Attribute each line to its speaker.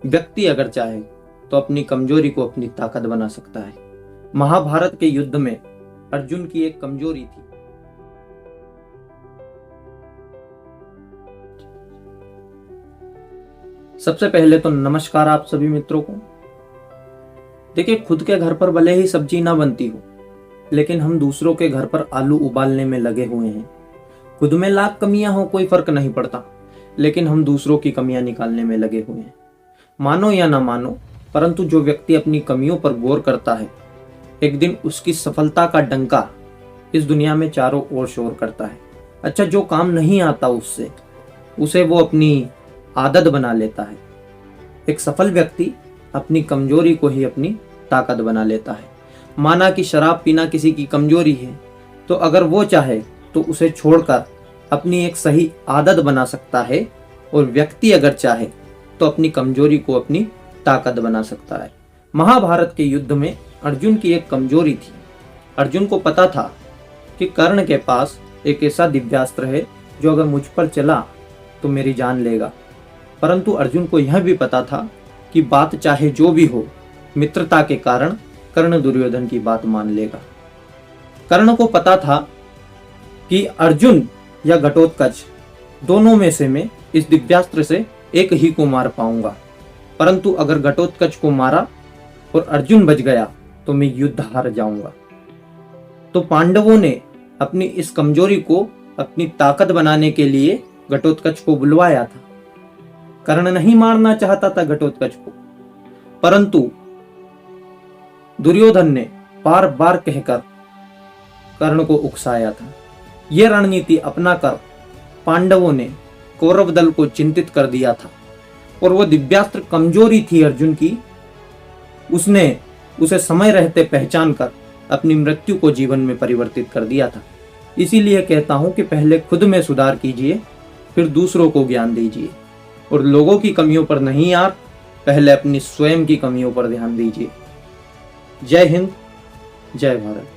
Speaker 1: व्यक्ति अगर चाहे तो अपनी कमजोरी को अपनी ताकत बना सकता है। महाभारत के युद्ध में अर्जुन की एक कमजोरी थी। सबसे पहले तो नमस्कार आप सभी मित्रों को। देखिए, खुद के घर पर भले ही सब्जी ना बनती हो, लेकिन हम दूसरों के घर पर आलू उबालने में लगे हुए हैं। खुद में लाख कमियां हो कोई फर्क नहीं पड़ता, लेकिन हम दूसरों की कमियां निकालने में लगे हुए हैं। मानो या ना मानो, परंतु जो व्यक्ति अपनी कमियों पर गौर करता है, एक दिन उसकी सफलता का डंका इस दुनिया में चारों ओर शोर करता है। अच्छा, जो काम नहीं आता उसे वो अपनी आदत बना लेता है। एक सफल व्यक्ति अपनी कमजोरी को ही अपनी ताकत बना लेता है। माना कि शराब पीना किसी की कमजोरी है, तो अगर वो चाहे तो उसे छोड़कर अपनी एक सही आदत बना सकता है, और व्यक्ति अगर चाहे तो अपनी कमजोरी को अपनी ताकत बना सकता है। महाभारत के युद्ध में अर्जुन की एक कमजोरी थी। अर्जुन को पता था कि कर्ण के पास एक ऐसा दिव्यास्त्र है जो अगर मुझ पर चला तो मेरी जान लेगा। परंतु अर्जुन को यह भी पता था कि बात चाहे जो भी हो, मित्रता के कारण कर्ण दुर्योधन की बात मान लेगा। कर्ण को पता था कि अर्जुन या घटोत्कच दोनों में से मैं इस दिव्यास्त्र से एक ही को मार पाऊंगा, परंतु अगर घटोत्कच को मारा और अर्जुन बच गया तो मैं युद्ध हार जाऊंगा। तो पांडवों ने अपनी इस कमजोरी को अपनी ताकत बनाने के लिए घटोत्कच को बुलवाया था। कर्ण नहीं मारना चाहता था घटोत्कच को, परंतु दुर्योधन ने बार बार कहकर कर्ण को उकसाया था। यह रणनीति अपनाकर पांडवों ने कौरव दल को चिंतित कर दिया था, और वो दिव्यास्त्र कमजोरी थी अर्जुन की, उसने उसे समय रहते पहचान कर अपनी मृत्यु को जीवन में परिवर्तित कर दिया था। इसीलिए कहता हूं कि पहले खुद में सुधार कीजिए, फिर दूसरों को ज्ञान दीजिए, और लोगों की कमियों पर नहीं यार, पहले अपनी स्वयं की कमियों पर ध्यान दीजिए। जय हिंद, जय भारत।